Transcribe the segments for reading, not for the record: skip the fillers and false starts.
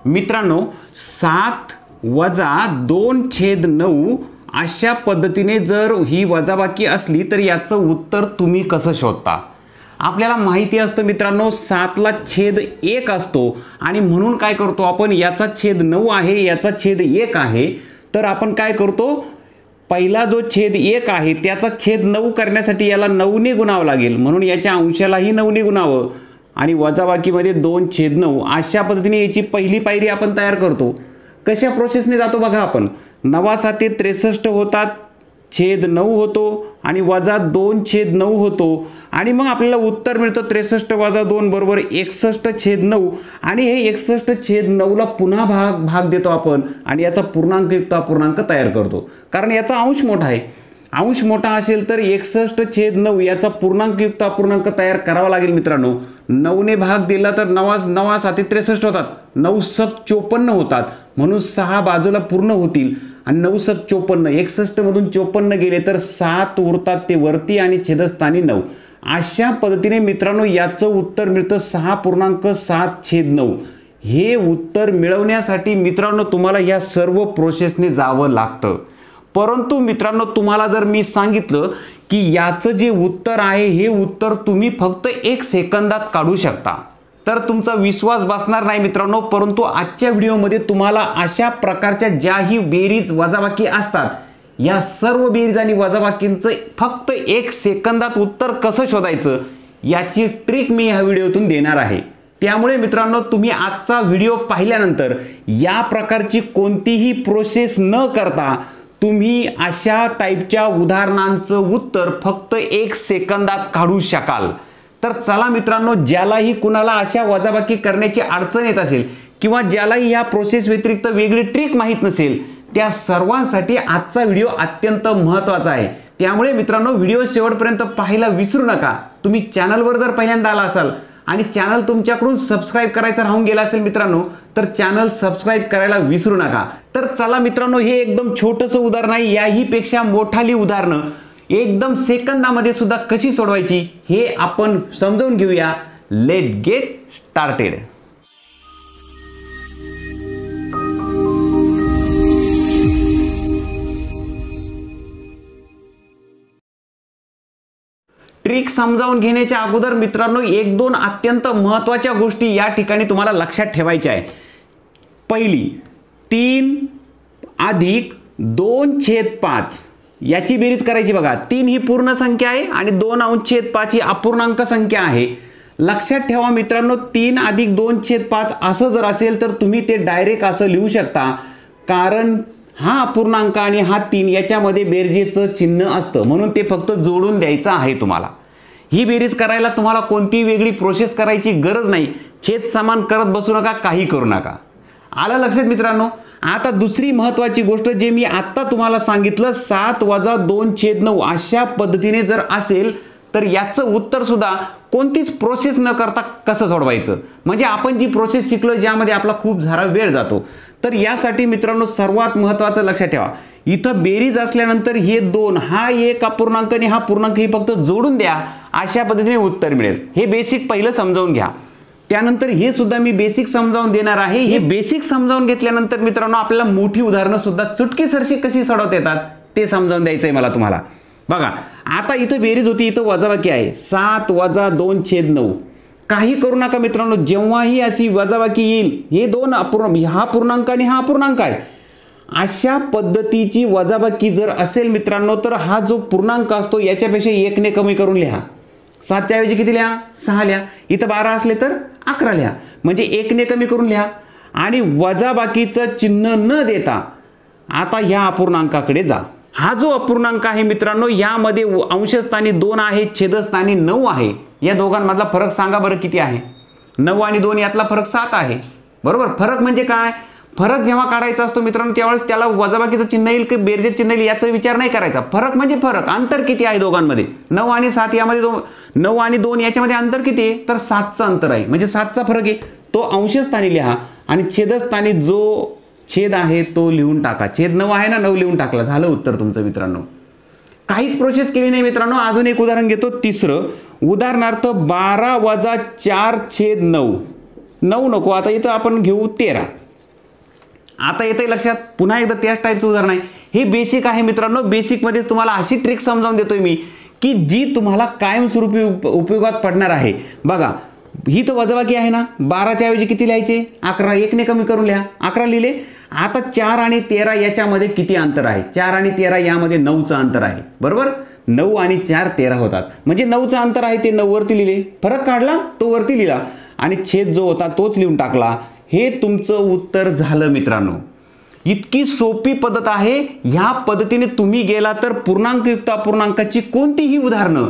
मित्रांनो 7 वजा 2/9 अशा पद्धतीने जर ही वजाबाकी असली तर याचं उत्तर तुम्ही कसं शोधता? आपल्याला माहिती असतं मित्रांनो 7 ला छेद 1 असतो आणि म्हणून काय करतो आपण, याचा छेद 9 आहे, याचा छेद 1 आहे, तर आपण काय करतो, पहिला जो छेद 1 आहे त्याचा छेद 9 करण्यासाठी याला 9 ने गुणावं लागेल, म्हणून याच्या अंशालाही 9 ने गुणावं आणि वजाबाकीमध्ये 2/9 अशा पद्धतीने याची पहिली पायरी आपण तयार करतो. कशा प्रोसेसने जातो बघा आपण, 9 7 63 होतात, छेद 9 होतो आणि वजा 2/9 होतो आणि मग आपल्याला उत्तर मिळतं 63 वजा 2 बरोबर 61/9 आणि हे 61/9 ला पुन्हा भाग देतो आपण आणि याचा पूर्णांक युक्त अपूर्णांक तयार करतो. कारण याचा अंश मोठा आहे, अंश मोठा असेल तर 61/9 याचा पूर्णांक युक्त अपूर्णांक तयार करावा लागेल. मित्रांनो 9 ने भाग दिला तर 9 7 63 होतात, 9 7 54 होतात, म्हणून 6 बाजूला पूर्ण होतील आणि 9 7 54, 61 मधून 54 गेले तर 7 उरतात ते वरती आणि छेदस्थानी 9. अशा पद्धतीने मित्रांनो याचं उत्तर मिळतं 6.7/9. हे उत्तर मिळवण्यासाठी मित्रांनो तुम्हाला या सर्व प्रोसेसने जावं लागतं. परंतु मित्रांनो तुम्हाला जर मी सांगितलं की याचं जे उत्तर आहे हे उत्तर तुम्ही फक्त 1 सेकंदात काढू शकता तर तुमचा विश्वास बसणार नाही मित्रांनो. परंतु आजच्या व्हिडिओमध्ये तुम्हाला अशा प्रकारच्या ज्याही बेरीज वजाबाकी असतात या सर्व बेरीज आणि वजाबाकींचं फक्त 1 सेकंदात उत्तर कसं शोधायचं याची ट्रिक मी ह्या व्हिडिओतून देणार आहे. त्यामुळे मित्रांनो तुम्ही आजचा व्हिडिओ पाहिल्यानंतर या प्रकारची कोणतीही प्रोसेस न करता तुम्ही अशा टाईपच्या उदाहरणांचं उत्तर फक्त 1 सेकंदात काढू शकाल. तर चला मित्रांनो, ज्यालाही कुणाला अशा वजाबाकी करण्याची अडचण येत असेल किंवा ज्यालाही या प्रोसेस व्यतिरिक्त वेगळी ट्रिक माहीत नसेल त्या सर्वांसाठी आजचा व्हिडिओ अत्यंत महत्त्वाचा आहे. त्यामुळे मित्रांनो व्हिडिओ शेवटपर्यंत पाहायला विसरू नका. तुम्ही चॅनलवर जर पहिल्यांदा आला असाल आणि चॅनल तुमच्याकडून सबस्क्राइब करायचं राहून गेला असेल मित्रांनो तर चॅनल सबस्क्राइब करायला विसरू नका. तर चला मित्रांनो, हे एकदम छोटंसं उदाहरण आहे, याही पेक्षा मोठाली उदाहरणं एकदम सेकंदामध्ये सुद्धा कशी सोडवायची हे आपण समजावून घेऊया. Let get started. ट्रिक समजावून घेण्याच्या अगोदर मित्रांनो 1-2 अत्यंत महत्त्वाच्या गोष्टी या ठिकाणी तुम्हाला लक्षात ठेवायच्या आहे. पहिली, 3 अधिक 2/5 याची बेरीज करायची बघा. 3 ही पूर्ण संख्या आहे आणि 2/5 ही अपूर्णांक संख्या आहे. लक्षात ठेवा मित्रांनो 3 अधिक 2/5 असं जर असेल तर तुम्ही ते डायरेक्ट असं लिहू शकता, कारण हा अपूर्णांक आणि हा 3 याच्यामध्ये बेरजेचं चिन्ह असतं, म्हणून ते फक्त जोडून द्यायचं आहे तुम्हाला. ही बेरीज करायला तुम्हाला कोणतीही वेगळी प्रोसेस करायची गरज नाही. छेद समान करत बसू नका, काही करू नका. आलं लक्षात मित्रांनो. आता दुसरी महत्त्वाची गोष्ट जे मी आत्ता तुम्हाला सांगितलं 7 वजा 2/9 अशा पद्धतीने जर असेल तर याचं उत्तर सुद्धा कोणतीच प्रोसेस न करता कसं सोडवायचं, म्हणजे आपण जी प्रोसेस शिकलो ज्यामध्ये आपला खूप सारा वेळ जातो. तर यासाठी मित्रांनो सर्वात महत्त्वाचं लक्षात ठेवा, इथं बेरीज असल्यानंतर हे 2 हा एक अपूर्णांक आणि हा पूर्णांक हे फक्त जोडून द्या, अशा पद्धतीने उत्तर मिळेल. हे बेसिक पहिलं समजावून घ्या. त्यानंतर हे सुद्धा मी बेसिक समजावून देणार आहे. हे बेसिक समजावून घेतल्यानंतर मित्रांनो आपल्याला मोठी उदाहरणं सुद्धा चुटकीसरशी कशी सोडवता येतात ते समजावून द्यायचं आहे मला तुम्हाला. बघा आता इथं बेरीज होती, इथं वजाबाकी आहे 7 वजा 2/9. काही करू नका मित्रांनो, जेव्हाही अशी वजाबाकी येईल हे 2 हा पूर्णांक आणि हा अपूर्णांक आहे अशा पद्धतीची वजाबाकी जर असेल मित्रांनो तर हा जो पूर्णांक असतो याच्यापेक्षा 1 ने कमी करून लिहा. 7 च्या ऐवजी किती लिहा, 6 लिहा. इथं 12 असले तर 11 लिहा, म्हणजे 1 ने कमी करून लिहा आणि वजाबाकीचं चिन्ह न देता आता ह्या अपूर्णांकाकडे जा. हा जो अपूर्णांक आहे मित्रांनो यामध्ये अंशस्थानी 2 आहे, छेदस्थानी 9 आहे. या दोघांमधला फरक सांगा बरं किती आहे? 9 आणि 2 यातला फरक 7 आहे, बरोबर. फरक म्हणजे काय? फरक जेव्हा काढायचा असतो मित्रांनो त्यावेळेस त्याला वजाबाकीचं चिन्ह येईल की बेरजेचं चिन्ह येईल याचा विचार नाही करायचा. फरक म्हणजे फरक, अंतर किती आहे दोघांमध्ये. 9 आणि 7 यामध्ये 9 आणि 2 याच्यामध्ये अंतर किती आहे तर 7चं अंतर आहे, म्हणजे 7चा फरक आहे. तो अंशस्थानी लिहा आणि छेदस्थानी जो छेद आहे तो लिहून टाका. छेद 9 आहे ना, 9 लिहून टाकला, झालं उत्तर तुमचं मित्रांनो. काहीच प्रोसेस केली नाही मित्रांनो. अजून एक उदाहरण घेतो, तिसरं. उदाहरणार्थ 12 वजा 4/9. 9 नको, आता इथं आपण घेऊ 13. आता येतंय लक्षात? पुन्हा एकदा त्याच टाईपचं उदाहरण आहे. हे बेसिक आहे मित्रांनो. बेसिकमध्येच तुम्हाला अशी ट्रिक समजावून देतोय मी की जी तुम्हाला कायमस्वरूपी उपयोगात पडणार आहे. बघा, ही तर वजाबाकी आहे ना. 12च्या ऐवजी किती लिहायचे? 11. 1 ने कमी करून लिहा. 11 लिहिले. आता 4 आणि 13 याच्यामध्ये किती अंतर आहे? 4 आणि 13 यामध्ये 9चं अंतर आहे. बरोबर? 9 आणि 4 13 होतात. म्हणजे 9चं अंतर आहे ते 9 वरती लिहिले. फरक काढला तो वरती लिहिला आणि छेद जो होता तोच लिहून टाकला. हे तुमचं उत्तर झालं मित्रांनो. इतकी सोपी पद्धत आहे. ह्या पद्धतीने तुम्ही गेला तर पूर्णांकयुक्त अपूर्णांकाची कोणतीही उदाहरणं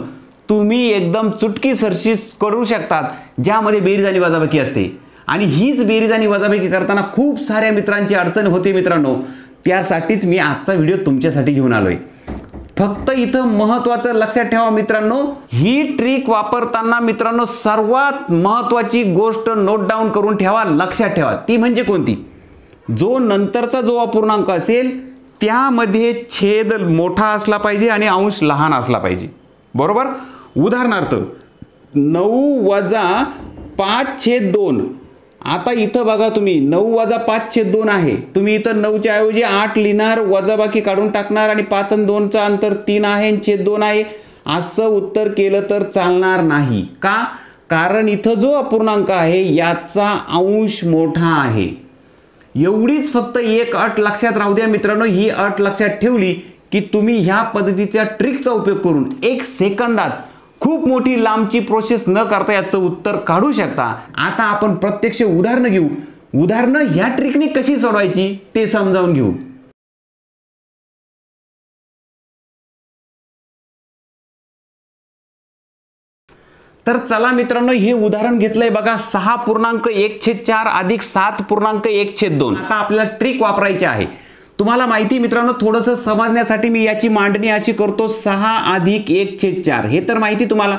तुम्ही एकदम चुटकीसरशी करू शकतात, ज्यामध्ये बेरीज आणि वजाबाकी असते. आणि हीच बेरीज आणि वजाबाकी करताना खूप साऱ्या मित्रांची अडचण होते मित्रांनो. त्यासाठीच मी आजचा व्हिडिओ तुमच्यासाठी घेऊन आलोय. फक्त इथं महत्त्वाचं लक्षात ठेवा मित्रांनो, ही ट्रिक वापरताना मित्रांनो सर्वात महत्त्वाची गोष्ट नोट डाऊन करून ठेवा, लक्षात ठेवा. ती म्हणजे कोणती? जो नंतरचा जो अपूर्णांक असेल त्यामध्ये छेद मोठा असला पाहिजे आणि अंश लहान असला पाहिजे. बरोबर? उदाहरणार्थ 9 - 5/2. आता इथं बघा तुम्ही 9 - 5/2 आहे. तुम्ही इथं 9च्या ऐवजी 8 लिहिणार, वजाबाकी काढून टाकणार आणि 5 आणि 2चं अंतर 3 आहे आणि छेद 2 आहे. असं उत्तर केलं तर चालणार नाही. का? कारण इथं जो अपूर्णांक आहे याचा अंश मोठा आहे. एवढीच फक्त एक अट लक्षात राहू द्या मित्रांनो. ही अट लक्षात ठेवली की तुम्ही ह्या पद्धतीच्या ट्रिकचा उपयोग करून 1 सेकंदात खूप मोठी लांबची प्रोसेस न करता याचं उत्तर काढू शकता. आता आपण प्रत्यक्ष उदाहरणं घेऊ. उदाहरणं ह्या ट्रिकने कशी सोडवायची ते समजावून घेऊ. तर चला मित्रांनो, हे उदाहरण घेतलंय बघा. 6.1/4 अधिक 7.1/2. आता आपल्याला ट्रिक वापरायची आहे. तुम्हाला माहिती मित्रांनो, थोडंसं समजण्यासाठी मी याची मांडणी अशी करतो. 6 अधिक 1/4 हे तर माहिती तुम्हाला.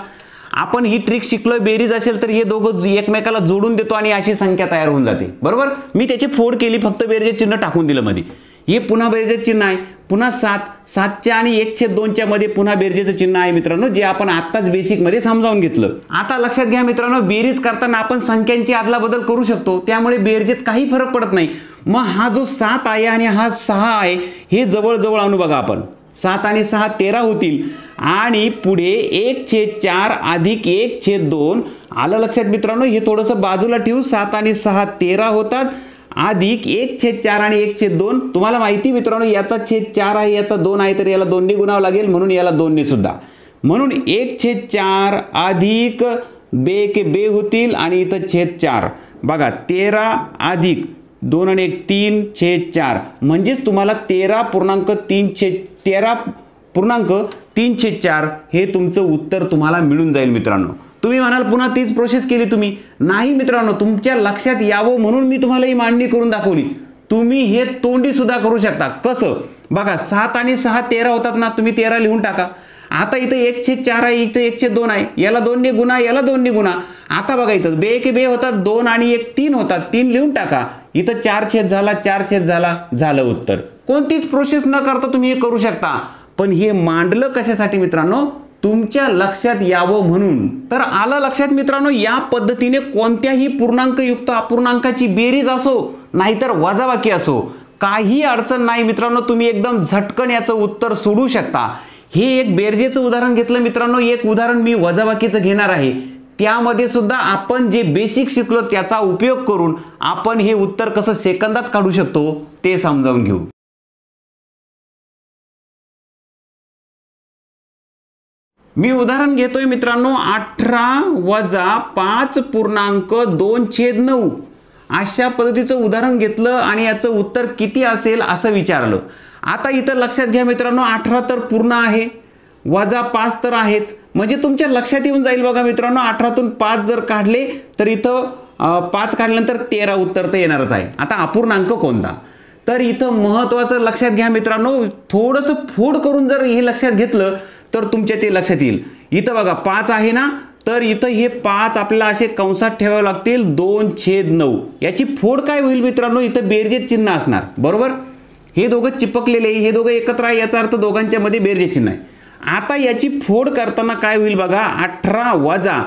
आपण ही ट्रिक शिकलोय. बेरीज असेल तर हे दोघं एकमेकाला जोडून देतो आणि अशी संख्या तयार होऊन जाते. बरोबर? मी त्याची फोड केली, फक्त बेरीज चिन्ह टाकून दिलं मध्ये. हे पुन्हा बेरजेचं चिन्ह आहे. पुन्हा 7च्या आणि 1/2च्या मध्ये पुन्हा बेरजेचं चिन्ह आहे मित्रांनो, जे आपण आत्ताच बेसिक मध्ये समजावून घेतलं. आता लक्षात घ्या मित्रांनो, बेरीज करताना आपण संख्यांची अदलाबदल करू शकतो, त्यामुळे बेरजेत काही फरक पडत नाही. मग हा जो 7 आहे आणि हा 6 आहे हे जवळ आणू बघा आपण. 7 आणि 6 13 होतील आणि पुढे 1/4 अधिक 1/2 आलं लक्षात मित्रांनो. हे थोडंसं बाजूला ठेवू. 7 आणि 6 13 होतात अधिक 1/4 आणि 1/2. तुम्हाला माहिती मित्रांनो, याचा छेद 4 आहे, याचा 2 आहे, तर याला 2 ने गुणावं लागेल, म्हणून याला 2 ने सुद्धा. म्हणून 1/4 अधिक 2 होतील आणि इथं छेद 4 बघा. 13 अधिक 2 आणि 1 3/4 म्हणजेच तुम्हाला 13.3/4 हे तुमचं उत्तर तुम्हाला मिळून जाईल मित्रांनो. तुम्ही म्हणाल पुन्हा तीच प्रोसेस केली तुम्ही. नाही मित्रांनो, तुमच्या लक्षात यावं म्हणून मी तुम्हाला ही मांडणी करून दाखवली. तुम्ही हे तोंडी सुद्धा करू शकता. कसं? बघा, 7 आणि 6 13 होतात ना. तुम्ही 13 लिहून टाका. आता इथं 1/4 आहे, इथं 1/2 आहे. याला 2 ने गुणा, याला 2 ने गुणा. आता बघा, इथं 2 होतात, 2 आणि 1 3 होतात. 3 लिहून टाका. इथं 4 झाला, 4 झाला, झालं उत्तर. कोणतीच प्रोसेस न करता तुम्ही हे करू शकता. पण हे मांडलं कशासाठी मित्रांनो? तुमच्या लक्षात यावं म्हणून. तर आलं लक्षात मित्रांनो, या पद्धतीने कोणत्याही पूर्णांकयुक्त अपूर्णांकाची बेरीज असो नाहीतर वजाबाकी असो, काही अडचण नाही मित्रांनो. तुम्ही एकदम झटकन याचं उत्तर सोडू शकता. हे एक बेरजेचं उदाहरण घेतलं मित्रांनो. एक उदाहरण मी वजाबाकीचं घेणार आहे. त्यामध्ये सुद्धा आपण जे बेसिक शिकलो त्याचा उपयोग करून आपण हे उत्तर कसं सेकंदात काढू शकतो ते समजावून घेऊ. मी उदाहरण घेतोय मित्रांनो. 18 - 5.2/9 अशा पद्धतीचं उदाहरण घेतलं आणि याचं उत्तर किती असेल असं विचारलं. आता इथं लक्षात घ्या मित्रांनो, 18 तर पूर्ण आहे, -5 तर आहेच. म्हणजे तुमच्या लक्षात येऊन जाईल बघा मित्रांनो, 18तून 5 जर काढले तर इथं 5 काढल्यानंतर 13 उत्तर तर येणारच आहे. आता अपूर्णांक कोणता? तर इथं महत्त्वाचं लक्षात घ्या मित्रांनो, थोडंसं फोड करून जर हे लक्षात घेतलं तर तुमच्या ते लक्षात येईल. इथं बघा 5 आहे ना, तर इथं हे 5 आपल्याला असे कंसात ठेवावे लागतील. 2/9 याची फोड काय होईल मित्रांनो? इथं बेरजेच चिन्ह असणार. बरोबर? हे दोघं चिपकलेले, हे दोघं एकत्र आहे, याचा अर्थ दोघांच्या मध्ये बेरजेच चिन्ह आहे. आता याची फोड करताना काय होईल बघा. 18 वजा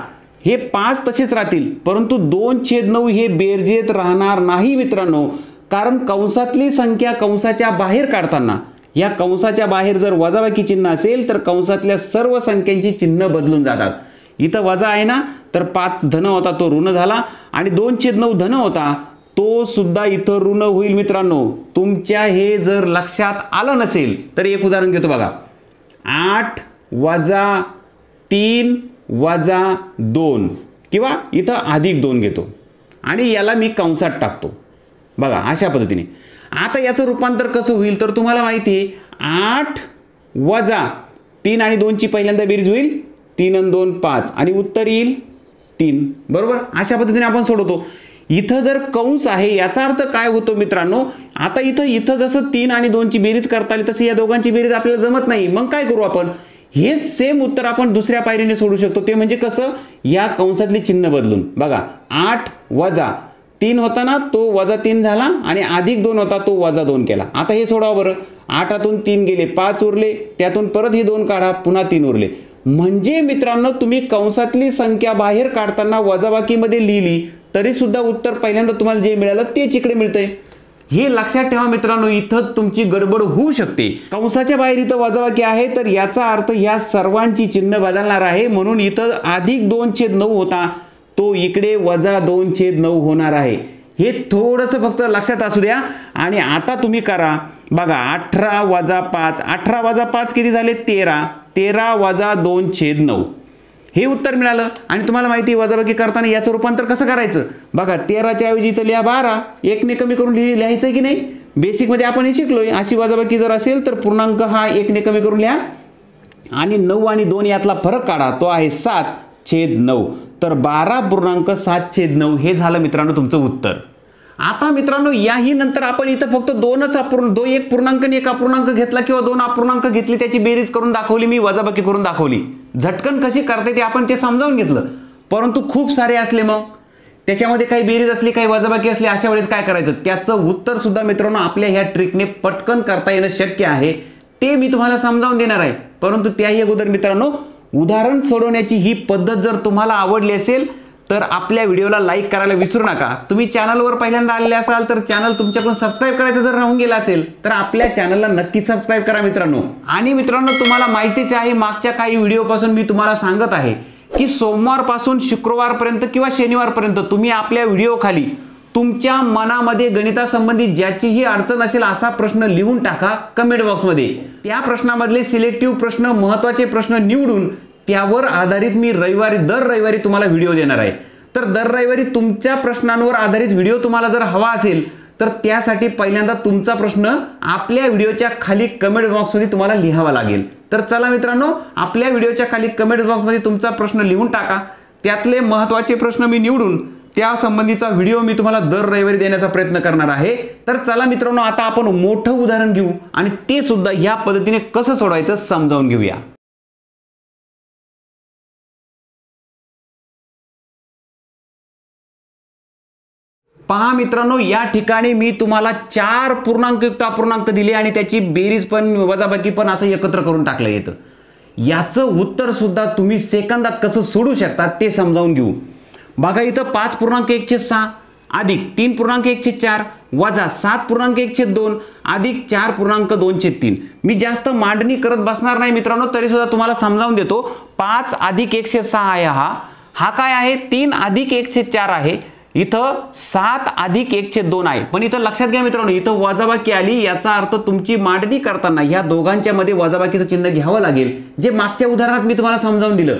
हे 5 तसेच राहतील, परंतु 2/9 हे बेरजेत राहणार नाही मित्रांनो. कारण कंसातली संख्या कंसाच्या बाहेर काढताना या कंसाच्या बाहेर जर वजाबाकी चिन्ह असेल तर कंसातल्या सर्व संख्यांची चिन्ह बदलून जातात. इथं वजा आहे ना, तर 5 धन होता तो ऋण झाला आणि 2/9 धन होता तो सुद्धा इथं ऋण होईल. मित्रांनो, तुमच्या हे जर लक्षात आलं नसेल तर एक उदाहरण घेतो बघा. 8 - 3 - 2 किंवा इथं +2 घेतो आणि याला मी कंसात टाकतो बघा अशा पद्धतीने. आता याचं रूपांतर कसं होईल तर तुम्हाला माहिती आहे 8 - 3 आणि 2 ची पहिल्यांदा बेरीज होईल 3 आणि 2 5 आणि उत्तर येईल 3. बरोबर, अशा पद्धतीने आपण सोडवतो. इथं जर कंस आहे याचा अर्थ काय होतो मित्रांनो, आता इथं जसं 3 आणि 2 ची बेरीज करता आली तशी या दोघांची बेरीज आपल्याला जमत नाही. मग काय करू आपण, हेच सेम उत्तर आपण दुसऱ्या पायरीने सोडू शकतो. ते म्हणजे कसं, या कंसातली चिन्ह बदलून. बघा 8 - 3 होता ना तो -3 झाला आणि +2 होता तो -2 केला. आता हे सोडावं बरं. 8तून 3 गेले 5 उरले, त्यातून परत हे 2 काढा पुन्हा 3 उरले. म्हणजे मित्रांनो तुम्ही कंसातली संख्या बाहेर काढताना वजाबाकीमध्ये लिहिली तरी सुद्धा उत्तर पहिल्यांदा तुम्हाला जे मिळालं तेच इकडे मिळतंय. हे लक्षात ठेवा मित्रांनो, इथं तुमची गडबड होऊ शकते. कंसाच्या बाहेर इथं वजाबाकी आहे तर याचा अर्थ ह्या सर्वांची चिन्ह बदलणार आहे. म्हणून इथं +2/9 होता तो इकडे -2/9 होणार आहे. हे थोडंसं फक्त लक्षात असू द्या. आणि आता तुम्ही करा बघा 18 - 5 18 - 5 किती झाले 13 13 - 2/9 हे उत्तर मिळालं. आणि तुम्हाला माहिती आहे वजाबाकी करताना याचं रूपांतर कसं करायचं बघा. 13च्या ऐवजी इथं लिहा 12, 1 ने कमी करून लिहायचं की नाही. बेसिकमध्ये आपण हे शिकलोय. अशी वजाबाकी जर असेल तर पूर्णांक हा 1 ने कमी करून लिहा आणि 9 आणि 2 यातला फरक काढा, तो आहे 7/9. तर 12.7/9 हे झालं मित्रांनो तुमचं उत्तर. आता मित्रांनो याही नंतर आपण इथं फक्त एक पूर्णांक आणि एक अपूर्णांक घेतला किंवा 2 अपूर्णांक घेतली, त्याची बेरीज करून दाखवली, मी वजाबाकी करून दाखवली. झटकन कशी करते ते आपण समजावून घेतलं. परंतु खूप सारे असले, मग त्याच्यामध्ये काही बेरीज असली काही वजाबाकी असली, अशा वेळेस काय करायचं, त्याचं उत्तर सुद्धा मित्रांनो आपल्या ह्या ट्रिकने पटकन करता येणं शक्य आहे. ते मी तुम्हाला समजावून देणार आहे. परंतु त्याही अगोदर मित्रांनो उदाहरण सोडवण्याची ही पद्धत जर तुम्हाला आवडली असेल तर आपल्या व्हिडिओला लाईक करायला विसरू नका. तुम्ही चॅनलवर पहिल्यांदा आलेले असाल तर चॅनल तुमच्याकडून सबस्क्राईब करायचं जर राहून गेला असेल तर आपल्या चॅनलला नक्की सबस्क्राईब करा मित्रांनो. आणि मित्रांनो तुम्हाला माहितीच आहे, मागच्या काही व्हिडिओपासून मी तुम्हाला सांगत आहे की सोमवारपासून शुक्रवारपर्यंत किंवा शनिवारपर्यंत तुम्ही आपल्या व्हिडिओ खाली तुमच्या मनामध्ये गणितासंबंधी ज्याचीही अडचण असेल असा प्रश्न लिहून टाका कमेंट बॉक्समध्ये. त्या प्रश्नामधले सिलेक्टिव्ह प्रश्न, महत्त्वाचे प्रश्न निवडून त्यावर आधारित मी दर रविवारी तुम्हाला व्हिडिओ देणार आहे. तर दर रविवारी तुमच्या प्रश्नांवर आधारित व्हिडिओ तुम्हाला जर हवा असेल तर त्यासाठी पहिल्यांदा तुमचा प्रश्न आपल्या व्हिडिओच्या खाली कमेंट बॉक्समध्ये तुम्हाला लिहावा लागेल. तर चला मित्रांनो, आपल्या व्हिडिओच्या खाली कमेंट बॉक्समध्ये तुमचा प्रश्न लिहून टाका. त्यातले महत्त्वाचे प्रश्न मी निवडून त्या संबंधीचा व्हिडिओ मी तुम्हाला दर रविवारी देण्याचा प्रयत्न करणार आहे. तर चला मित्रांनो, आता आपण मोठं उदाहरण घेऊ आणि ते सुद्धा या पद्धतीने कसं सोडवायचं समजावून घेऊया. पहा मित्रांनो, या ठिकाणी मी तुम्हाला 4 पूर्णांकयुक्त अपूर्णांक दिले आणि त्याची बेरीज पण वजाबाकी पण असं एकत्र करून टाकलं येतं. याचं उत्तर सुद्धा तुम्ही सेकंदात कसं सोडू शकता ते समजावून घेऊ. बघा इथं 5.1/6 अधिक 3.1/4 वजा 7.1/2 अधिक 4.2/3. मी जास्त मांडणी करत बसणार नाही मित्रांनो, तरी सुद्धा तुम्हाला समजावून देतो. 5 अधिक 106 आहे हा काय आहे 3 अधिक 104 आहे. इथं 7 अधिक 102 आहे. पण इथं लक्षात घ्या मित्रांनो, इथं वजाबाकी आली याचा अर्थ तुमची मांडणी करताना ह्या दोघांच्या मध्ये वजाबाकीचं चिन्ह घ्यावं लागेल, जे मागच्या उदाहरणात मी तुम्हाला समजावून दिलं.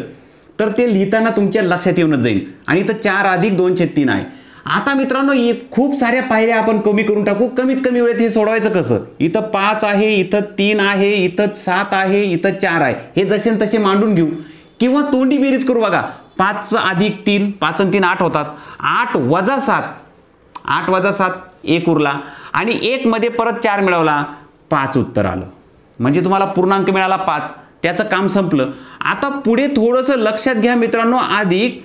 तर ते लिहिताना तुमच्या लक्षात येऊनच जाईल. आणि इथं 4 अधिक 2/3 आहे. आता मित्रांनो खूप साऱ्या पायऱ्या आपण कमी करून टाकू. कमीत कमी वेळेत हे सोडवायचं कसं. इथं 5 आहे, इथं 3 आहे, इथं 7 आहे, इथं 4 आहे. हे जसे तसे मांडून घेऊ किंवा तोंडी बेरीज करू. बघा 5 अधिक 3 5 आणि 3 8 होतात. 8 वजा 7 8 वजा 7 1 उरला आणि 1 मध्ये परत 4 मिळवला 5 उत्तर आलं. म्हणजे तुम्हाला पूर्णांक मिळाला 5. त्याचं काम संपलं. आता पुढे थोडंसं लक्षात घ्या मित्रांनो. अधिक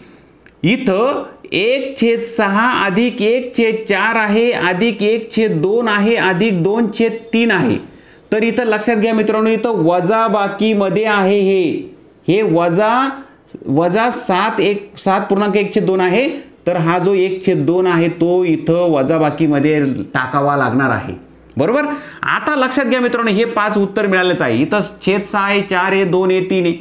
इथं 1/6 अधिक 1/4 आहे, अधिक 1/2 आहे, अधिक 2/3 आहे. तर इथं लक्षात घ्या मित्रांनो, इथं वजा बाकीमध्ये आहे हे वजा 7.1/2 आहे. तर हा जो 1/2 आहे तो इथं वजाबाकीमध्ये टाकावा लागणार आहे, बरोबर. आता लक्षात घ्या मित्रांनो, हे 5 उत्तर मिळालेच आहे. इथं छेद 6 आहे, 4 आहे, 2 आहे, 3 आहे.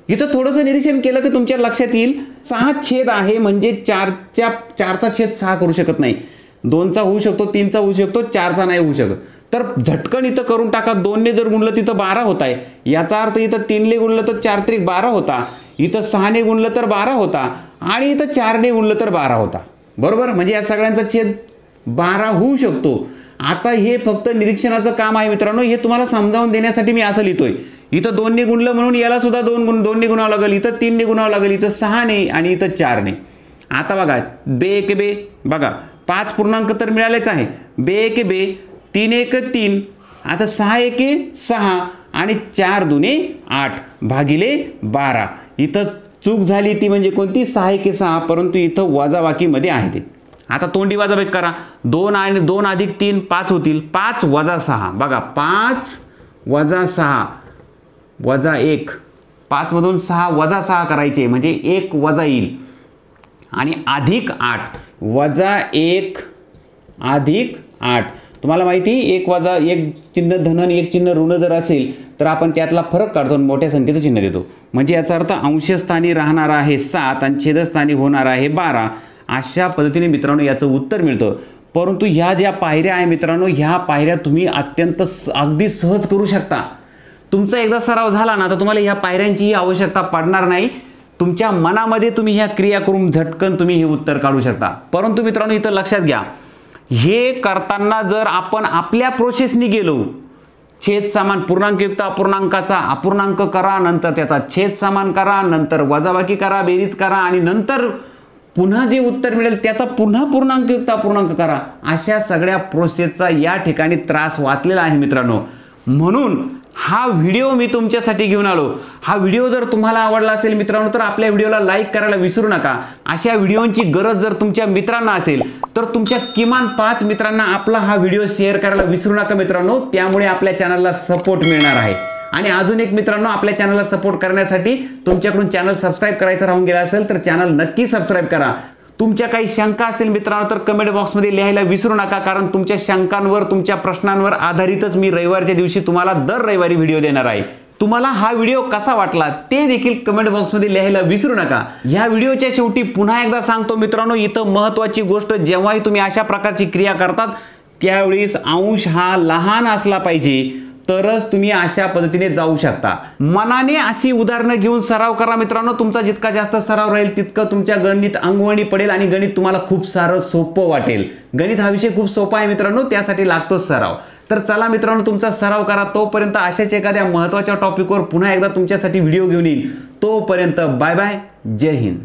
इथं थोडंसं निरीक्षण केलं की तुमच्या लक्षात येईल 6 छेद आहे म्हणजे 4चा छेद 6 करू शकत नाही. 2चा होऊ शकतो, 3चा होऊ शकतो, 4चा नाही होऊ शकत. तर झटकन इथं करून टाका. 2 ने जर गुणलं तिथं 12 होत आहे. याचा अर्थ इथं 3 ने गुणलं तर 4 त्रिक 12 होता, इथं 6 ने गुणलं तर 12 होता आणि इथं 4 ने गुणलं तर 12 होता, बरोबर. म्हणजे या सगळ्यांचा छेद 12 होऊ शकतो. आता हे फक्त निरीक्षणाचं काम आहे मित्रांनो, हे तुम्हाला समजावून देण्यासाठी मी असं लिहितोय. इथं 2 ने गुणलं म्हणून याला सुद्धा 2 ने गुणावं लागेल, इथं 3 ने गुणावं लागेल, इथं 6 ने आणि इथं 4 ने. आता बघा बे एक बे, बघा 5 पूर्णांक तर मिळालेच आहे. बे एक बे, 3 एक 3, आता 6 एक 6 आणि 4 दुने 8 भागिले 12. इथं चूक झाली ती म्हणजे कोणती, 6 एक 6, परंतु इथं वजाबाकीमध्ये आहे ते. आता तोंडी वजाबाकी करा. 2 आणि 2 अधिक 3 5 होतील. 5 वजा 6, बघा 5 वजा 6 वजा 1, 5 मधून 6 वजा 6 करायचे म्हणजे 1 वजा येईल आणि अधिक 8 वजा 1 अधिक 8. तुम्हाला माहिती 1 वजा 1 चिन्ह धन आणि 1 चिन्ह ऋण जर असेल तर आपण त्यातला फरक काढतो आणि मोठ्या संख्येचं चिन्ह देतो. म्हणजे याचा अर्थ अंशस्थानी राहणार आहे 7 आणि छेदस्थानी होणार आहे 12. अशा पद्धतीने मित्रांनो याचं उत्तर मिळतं. परंतु ह्या ज्या पायऱ्या आहे मित्रांनो, ह्या पायऱ्या तुम्ही अत्यंत अगदी सहज करू शकता. तुमचा एकदा सराव झाला ना तर तुम्हाला ह्या पायऱ्यांचीही आवश्यकता पडणार नाही. तुमच्या मनामध्ये तुम्ही ह्या क्रिया करून झटकन तुम्ही हे उत्तर काढू शकता. परंतु मित्रांनो इथं लक्षात घ्या, हे करताना जर आपण आपल्या प्रोसेसनी गेलो, छेद समान पूर्णांकयुक्त अपूर्णांकाचा अपूर्णांक करा, नंतर त्याचा छेद समान करा, नंतर वजाबाकी करा, बेरीज करा आणि नंतर पुन्हा जे उत्तर मिळेल त्याचा पुन्हा पूर्णांकयुक्त अपूर्णांक करा, अशा सगळ्या प्रोसेसचा या ठिकाणी त्रास वाचलेला आहे मित्रांनो. म्हणून हा व्हिडिओ मी तुमच्यासाठी घेऊन आलो. हा व्हिडिओ जर तुम्हाला आवडला असेल मित्रांनो तर आपल्या व्हिडिओला लाईक करायला विसरू नका. अशा व्हिडिओंची गरज जर तुमच्या मित्रांना असेल तर तुमच्या किमान 5 मित्रांना आपला हा व्हिडिओ शेअर करायला विसरू नका मित्रांनो. त्यामुळे आपल्या चॅनलला सपोर्ट मिळणार आहे. आणि अजून एक मित्रांनो, आपल्या चॅनलला सपोर्ट करण्यासाठी तुमच्याकडून चॅनल सबस्क्राईब करायचं राहून गेला असेल तर चॅनल नक्की सबस्क्राईब करा. तुमच्या काही शंका असतील मित्रांनो तर कमेंट बॉक्समध्ये लिहायला विसरू नका, कारण तुमच्या शंकांवर तुमच्या प्रश्नांवर आधारितच मी रविवारच्या दिवशी तुम्हाला दर रविवारी व्हिडिओ देणार आहे. तुम्हाला हा व्हिडिओ कसा वाटला ते देखील कमेंट बॉक्समध्ये लिहायला विसरू नका. ह्या व्हिडिओच्या शेवटी पुन्हा एकदा सांगतो मित्रांनो, इथं महत्त्वाची गोष्ट, जेव्हाही तुम्ही अशा प्रकारची क्रिया करतात त्यावेळेस अंश हा लहान असला पाहिजे तरच तुम्ही अशा पद्धतीने जाऊ शकता. मनाने अशी उदाहरणं घेऊन सराव करा मित्रांनो. तुमचा जितका जास्त सराव राहील तितकं तुमच्या गणित अंगवळणी पडेल आणि गणित तुम्हाला खूप सारं सोपं वाटेल. गणित हा विषय खूप सोपा आहे मित्रांनो, त्यासाठी लागतो सराव. तर चला मित्रांनो, तुमचा सराव करा. तोपर्यंत अशाच एखाद्या महत्त्वाच्या टॉपिकवर पुन्हा एकदा तुमच्यासाठी व्हिडिओ घेऊन येईल. तोपर्यंत बाय बाय, जय हिंद.